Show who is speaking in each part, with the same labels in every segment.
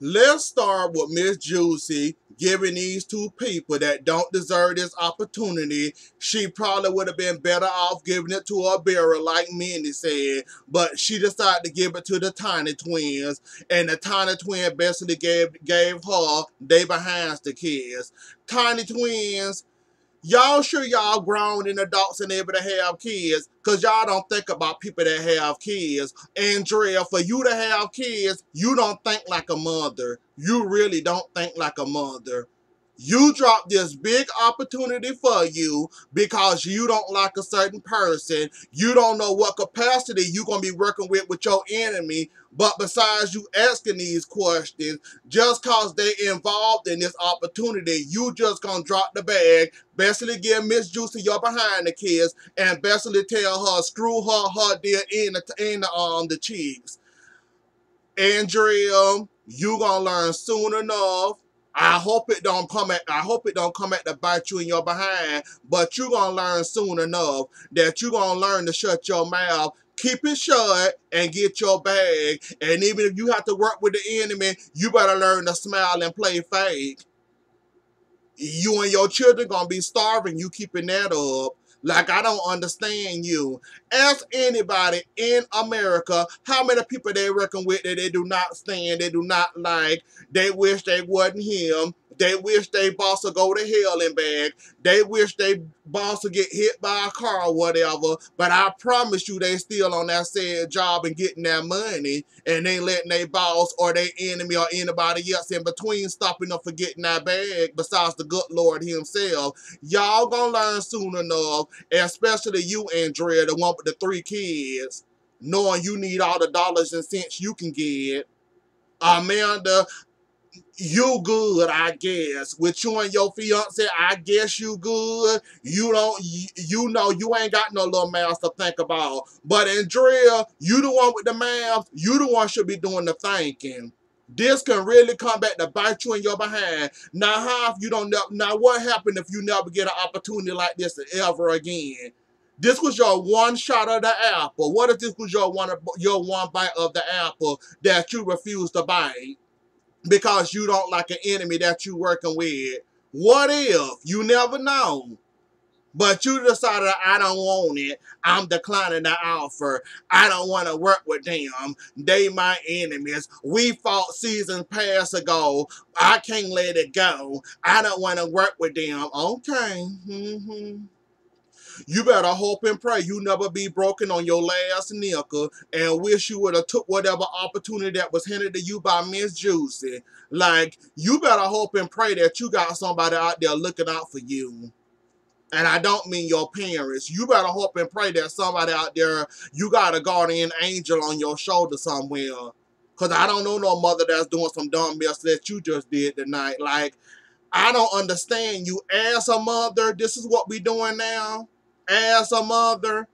Speaker 1: Let's start with Miss Juicy giving these two people that don't deserve this opportunity. She probably would have been better off giving it to a bearer, like Minnie said, but she decided to give it to the Tiny Twins, and the Tiny Twin basically gave her they behinds the kids. Tiny Twins, y'all sure y'all grown and adults and able to have kids, because y'all don't think about people that have kids. Andrea, for you to have kids, you don't think like a mother. You really don't think like a mother. You dropped this big opportunity for you because you don't like a certain person. You don't know what capacity you're going to be working with your enemy. But besides you asking these questions, just cause they involved in this opportunity, you just gonna drop the bag, basically give Miss Juicy your behind the kids, and basically tell her screw her deal in the cheeks. Andrea, you gonna learn soon enough. I hope it don't come at to bite you in your behind, but you gonna learn soon enough that you gonna learn to shut your mouth, keep it shut, and get your bag. And even if you have to work with the enemy, you better learn to smile and play fake. You and your children gonna be starving, you keeping that up. Like, I don't understand you. Ask anybody in America how many people they reckon with that they do not stand, they do not like, they wish they wasn't him, they wish they boss would go to hell and back, they wish they boss would get hit by a car or whatever, but I promise you they still on that said job and getting that money, and they letting their boss or their enemy or anybody else in between stopping them from getting that bag besides the good Lord himself. Y'all gonna learn soon enough, especially you, Andrea, the one with the 3 kids, knowing you need all the dollars and cents you can get. Amanda, you good, I guess. With you and your fiance, I guess you good. You don't, you know, you ain't got no little mouths to think about. But Andrea, you the one with the mouth. You the one should be doing the thinking. This can really come back to bite you in your behind. Now, how if you don't know? Now, what happened if you never get an opportunity like this ever again? This was your one shot of the apple. What if this was your one bite of the apple that you refused to bite because you don't like an enemy that you working with? What if? You never know. But you decided, I don't want it. I'm declining the offer. I don't want to work with them. They my enemies. We fought seasons past ago. I can't let it go. I don't want to work with them. Okay. You better hope and pray you never be broken on your last nickel, and wish you would have took whatever opportunity that was handed to you by Miss Juicy. Like, you better hope and pray that you got somebody out there looking out for you. And I don't mean your parents. You better hope and pray that somebody out there, you got a guardian angel on your shoulder somewhere. Because I don't know no mother that's doing some dumb mess that you just did tonight. Like, I don't understand you. As a mother, this is what we doing now. As a mother,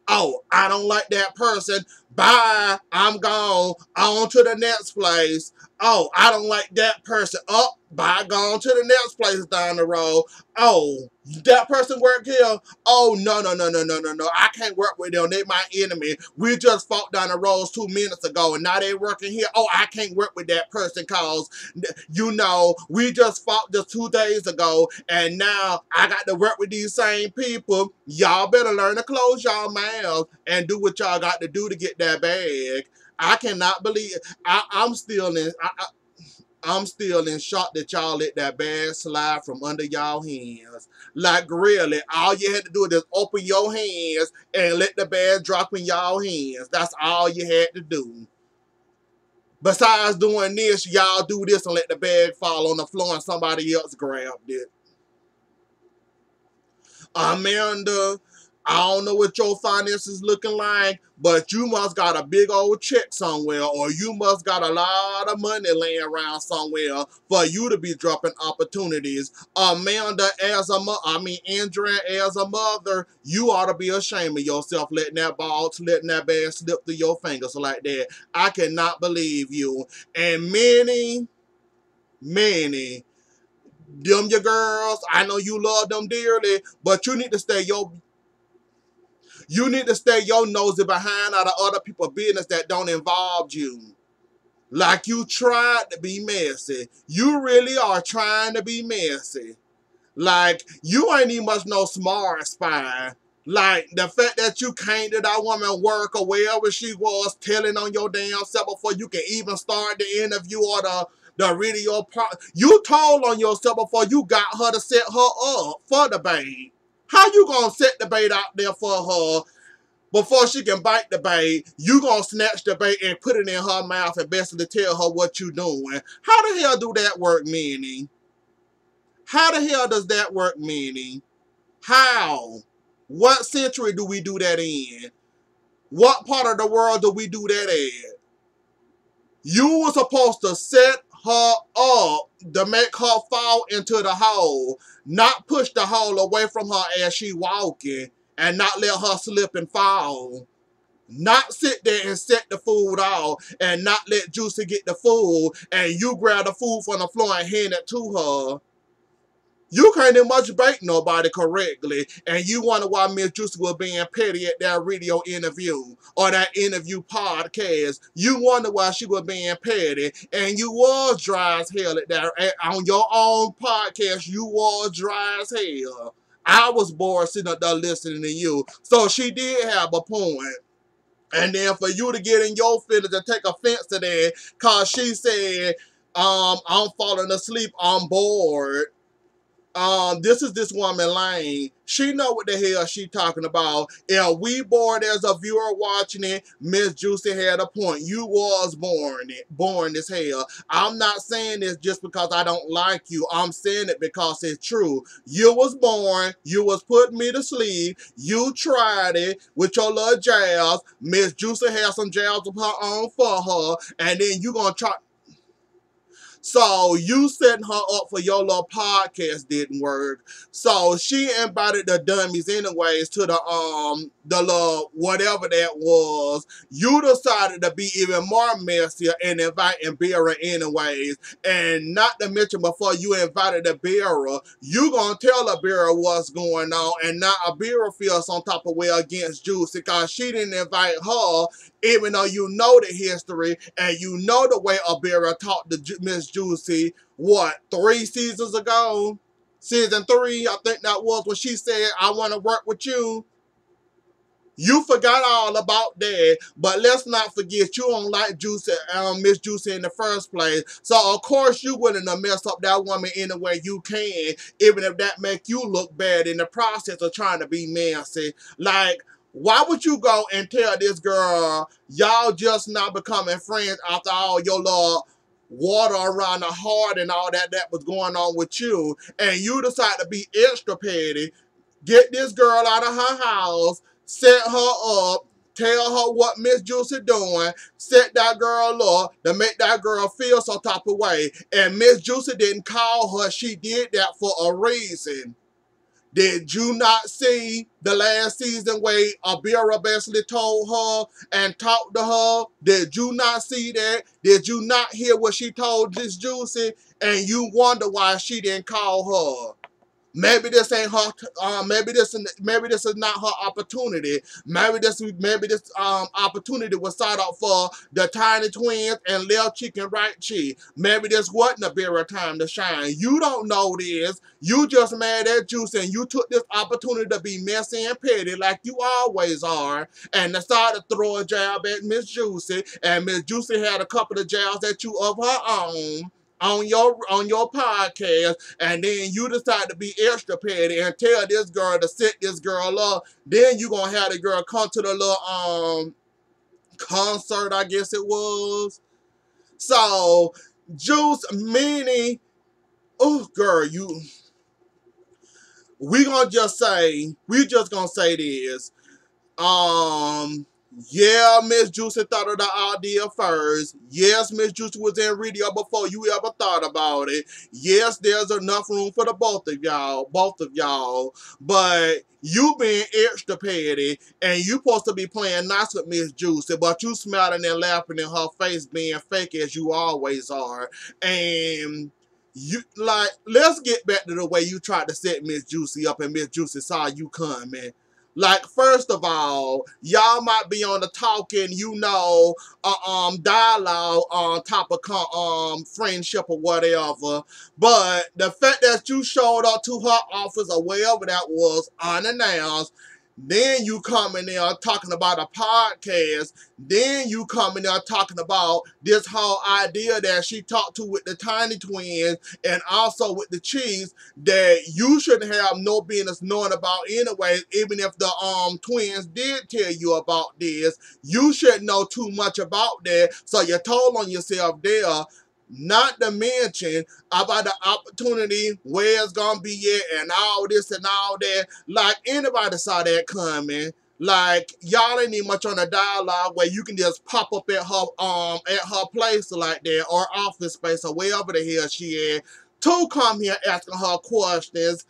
Speaker 1: oh, I don't like that person. Bye. I'm gone. On to the next place. Oh, I don't like that person. Oh, bye. Gone to the next place down the road. Oh, that person work here. Oh, no, no, no, no, no, no, no. I can't work with them. They my enemy. We just fought down the roads 2 minutes ago, and now they working here. Oh, I can't work with that person because, we just fought just 2 days ago, and now I got to work with these same people. Y'all better learn to close y'all mouths and do what y'all got to do to get that bag. I cannot believe I'm still in shock that y'all let that bag slide from under y'all hands. Like, really, all you had to do is just open your hands and let the bag drop in y'all hands. That's all you had to do. Besides doing this, y'all do this and let the bag fall on the floor and somebody else grabbed it. Amanda, I don't know what your finances looking like, but you must got a big old check somewhere, or you must got a lot of money laying around somewhere for you to be dropping opportunities. Amanda, Andrea, as a mother, you ought to be ashamed of yourself letting letting that bag slip through your fingers like that. I cannot believe you. And many, them your girls, I know you love them dearly, but you need to stay your nosy behind out of other people's business that don't involve you. Like you tried to be messy. You really are trying to be messy. Like, you ain't even much no smart spy. Like, the fact that you came to that woman work or wherever she was, telling on your damn self before you can even start the interview or the radio part. You told on yourself before you got her to set her up for the bait. How you gonna set the bait out there for her before she can bite the bait? You gonna snatch the bait and put it in her mouth and basically tell her what you doing. How the hell do that work, Minnie? How the hell does that work, Minnie? How? What century do we do that in? What part of the world do we do that at? You were supposed to set her up to make her fall into the hole, not push the hole away from her as she walking and not let her slip and fall. Not sit there and set the food off and not let Juicy get the food and you grab the food from the floor and hand it to her. You can't even much bait nobody correctly, and you wonder why Miss Juicy was being petty at that radio interview or that interview podcast. You wonder why she was being petty, and you was dry as hell at that on your own podcast. You was dry as hell. I was bored sitting up there listening to you, so she did have a point. And then for you to get in your feelings and take offense to that, cause she said, I'm falling asleep, I'm bored. This is this woman Lane. She know what the hell she talking about. If we bored as a viewer watching it, Miss Juicy had a point. You was born as hell. I'm not saying this just because I don't like you. I'm saying it because it's true. You was born. You was putting me to sleep. You tried it with your little jabs. Miss Juicy had some jabs of her own for her, and then you gonna try. So you setting her up for your little podcast didn't work. So she invited the dummies anyways to the little whatever that was. You decided to be even more messier and inviting Vera anyways. And not to mention before you invited the Vera, you gonna tell the Vera what's going on, and now Vera feels some type of way against Juicy because she didn't invite her, even though you know the history and you know the way Abira talked to Miss Juicy, what, 3 seasons ago? Season 3, I think that was when she said, I want to work with you. You forgot all about that, but let's not forget you don't like Juicy, Miss Juicy in the first place. So of course you willing to mess up that woman any way you can, even if that make you look bad in the process of trying to be messy. Like, why would you go and tell this girl y'all just not becoming friends after all your little water around the heart and all that was going on with you, and you decide to be extra petty, get this girl out of her house, set her up, tell her what Miss Juicy doing, set that girl up to make that girl feel some type of way. And Miss Juicy didn't call her. She did that for a reason. Did you not see the last season where Abira basically told her and talked to her? Did you not see that? Did you not hear what she told this Juicy? And you wonder why she didn't call her. Maybe this ain't her. Maybe this is not her opportunity. Maybe this opportunity was sought out for the Tiny Twins and Lil Chicken Right Chi. Maybe this wasn't a better time to shine. You don't know this. You just mad at Juice and you took this opportunity to be messy and petty like you always are, and decided to throw a jab at Miss Juicy. And Miss Juicy had a couple of jabs at you of her own on your podcast, and then you decide to be extra petty and tell this girl to set this girl up. Then you gonna have the girl come to the little concert, I guess it was. So Juice, Minnie, oh girl, we just gonna say this. Yeah, Miss Juicy thought of the idea first. Yes, Miss Juicy was in radio before you ever thought about it. Yes, there's enough room for the both of y'all. But you being extra petty, and you supposed to be playing nice with Miss Juicy, but you smiling and laughing in her face, being fake as you always are. And you let's get back to the way you tried to set Miss Juicy up, and Miss Juicy saw you coming. Like, first of all, y'all might be on the talking, dialogue on top of friendship or whatever. But the fact that you showed up to her office or wherever that was unannounced, then you come in there talking about a podcast. Then you come in there talking about this whole idea that she talked to with the Tiny Twins and also with the Chiefs that you shouldn't have no business knowing about anyway. Even if the twins did tell you about this, you shouldn't know too much about that. So you told on yourself there. Not to mention about the opportunity, where it's gonna be at, and all this and all that. Like, anybody saw that coming. Like, y'all ain't even much on the dialogue where you can just pop up at her place like that, or office space, or wherever the hell she at, to come here asking her questions.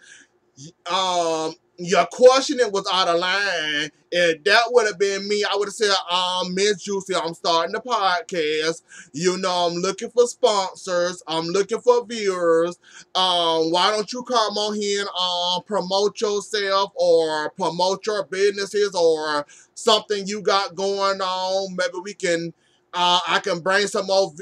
Speaker 1: Your questioning was out of line, and that would have been me. I would have said, Miss Juicy, I'm starting the podcast. I'm looking for sponsors. I'm looking for viewers. Why don't you come on here and promote yourself or promote your businesses or something you got going on? Maybe we can. I can bring some more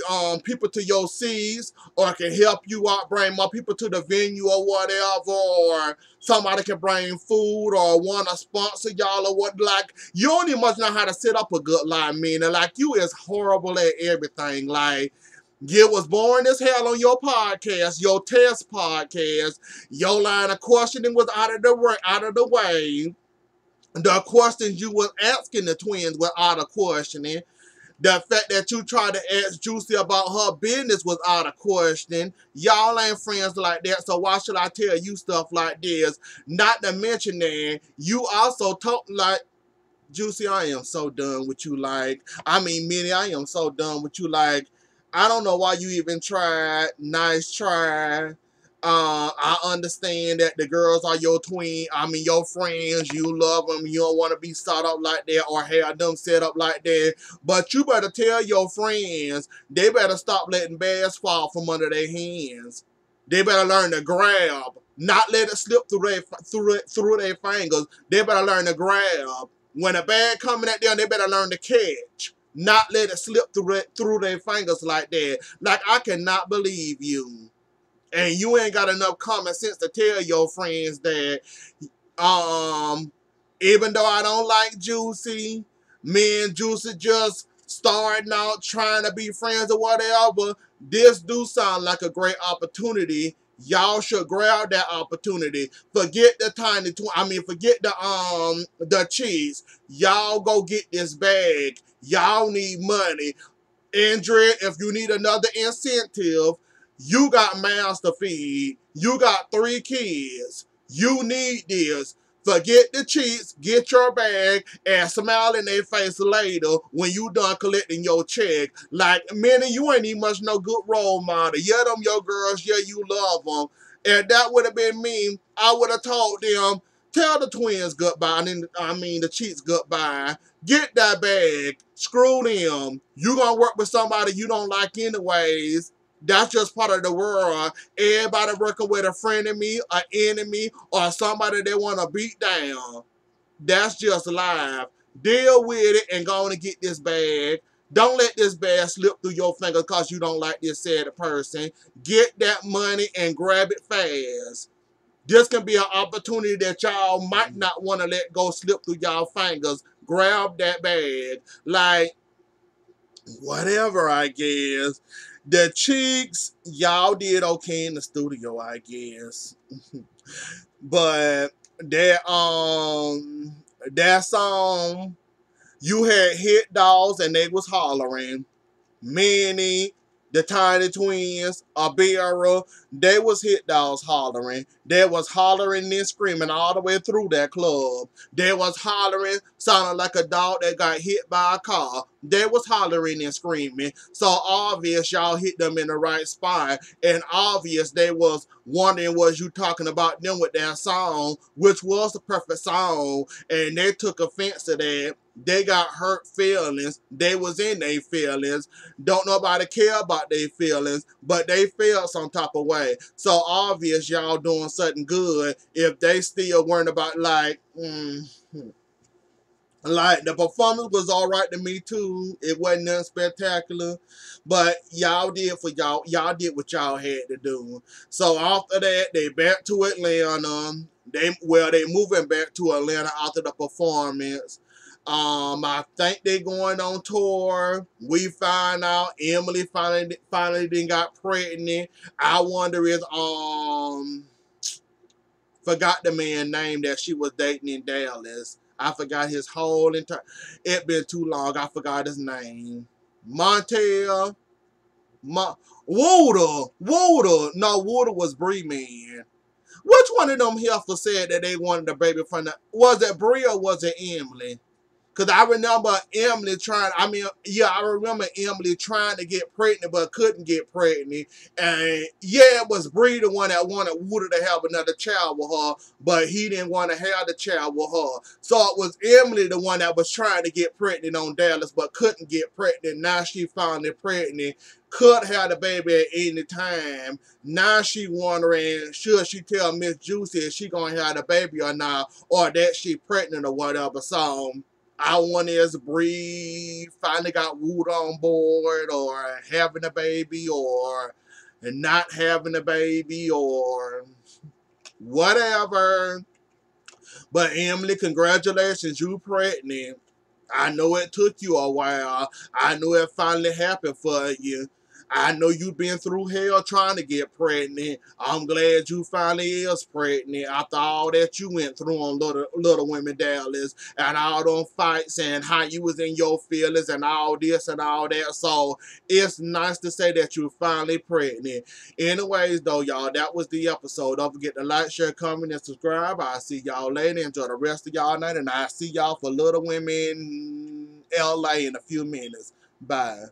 Speaker 1: people to your seeds, or I can help you out, bring more people to the venue or whatever, or somebody can bring food or want to sponsor y'all or what. Like, you don't even much know how to set up a good line, meaning, like, you is horrible at everything. Like, you was boring as hell on your podcast, your test podcast. Your line of questioning was out of the way. The questions you was asking the twins were out of questioning. The fact that you tried to ask Juicy about her business was out of question. Y'all ain't friends like that, so why should I tell you stuff like this? Not to mention that you also talk like, Juicy, I am so done with you. Like, I mean, Minnie, I am so done with you. Like, I don't know why you even tried. Nice try. I understand that the girls are your your friends. You love them. You don't want to be set up like that or have them set up like that. But you better tell your friends they better stop letting bags fall from under their hands. They better learn to grab, not let it slip through their fingers. They better learn to grab. When a bag coming at them, they better learn to catch. Not let it slip through their fingers like that. Like, I cannot believe you. And you ain't got enough common sense to tell your friends that, even though I don't like Juicy, me and Juicy just starting out trying to be friends or whatever, this do sound like a great opportunity. Y'all should grab that opportunity. Forget the forget the cheese. Y'all go get this bag. Y'all need money. Andrea, if you need another incentive, you got mouths to feed. You got 3 kids. You need this. Forget the cheats, get your bag, and smile in their face later when you done collecting your check. Like, Minnie, you ain't even much no good role model. Yeah, them your girls, yeah, you love them. And that would have been me. I would have told them, tell the twins goodbye, the cheats goodbye. Get that bag. Screw them. You gonna work with somebody you don't like anyways. That's just part of the world. Everybody working with a friend of me, an enemy, or somebody they want to beat down. That's just life. Deal with it and go on and get this bag. Don't let this bag slip through your fingers because you don't like this said person. Get that money and grab it fast. This can be an opportunity that y'all might not want to let go slip through y'all fingers. Grab that bag. Like, whatever, I guess. The Cheeks, y'all did okay in the studio, I guess. But that song, you had Hit Dogs and they was hollering. Minnie, the Tiny Twins, Abera, they was Hit Dogs hollering. They was hollering and screaming all the way through that club. They was hollering, sounding like a dog that got hit by a car. They was hollering and screaming. So obvious y'all hit them in the right spot. And obvious they was wondering was you talking about them with that song, which was the perfect song. And they took offense to that. They got hurt feelings. They was in their feelings. Don't nobody care about their feelings, but they feel some type of way. So obvious y'all doing something good if they still worrying about like, Like, the performance was all right to me too. It wasn't nothing spectacular, but y'all did for y'all. Y'all did what y'all had to do. So after that, they back to Atlanta. They moving back to Atlanta after the performance. I think they going on tour. We find out Emily finally didn't got pregnant. I wonder if forgot the man name that she was dating in Dallas. I forgot his whole entire. It been too long. I forgot his name. Montel. Water. No, Water was Bree Man. Which one of them heifers said that they wanted a baby from the? Was it Bree or was it Emily? Because I remember Emily I remember Emily trying to get pregnant but couldn't get pregnant. And yeah, it was Bree the one that wanted Woody to have another child with her, but he didn't want to have the child with her. So it was Emily the one that was trying to get pregnant on Dallas but couldn't get pregnant. Now she finally pregnant. Could have the baby at any time. Now she wondering, should she tell Miss Juicy if she gonna have the baby or not, or that she pregnant or whatever. So I wonder if Bree finally got Wood on board, or having a baby, or not having a baby, or whatever. But Emily, congratulations, you pregnant. I know it took you a while. I know it finally happened for you. I know you've been through hell trying to get pregnant. I'm glad you finally is pregnant after all that you went through on Little Women Dallas and all them fights and how you was in your feelings and all this and all that. So it's nice to say that you're finally pregnant. Anyways, though, y'all, that was the episode. Don't forget to like, share, comment, and subscribe. I'll see y'all later. Enjoy the rest of y'all night, and I'll see y'all for Little Women LA in a few minutes. Bye.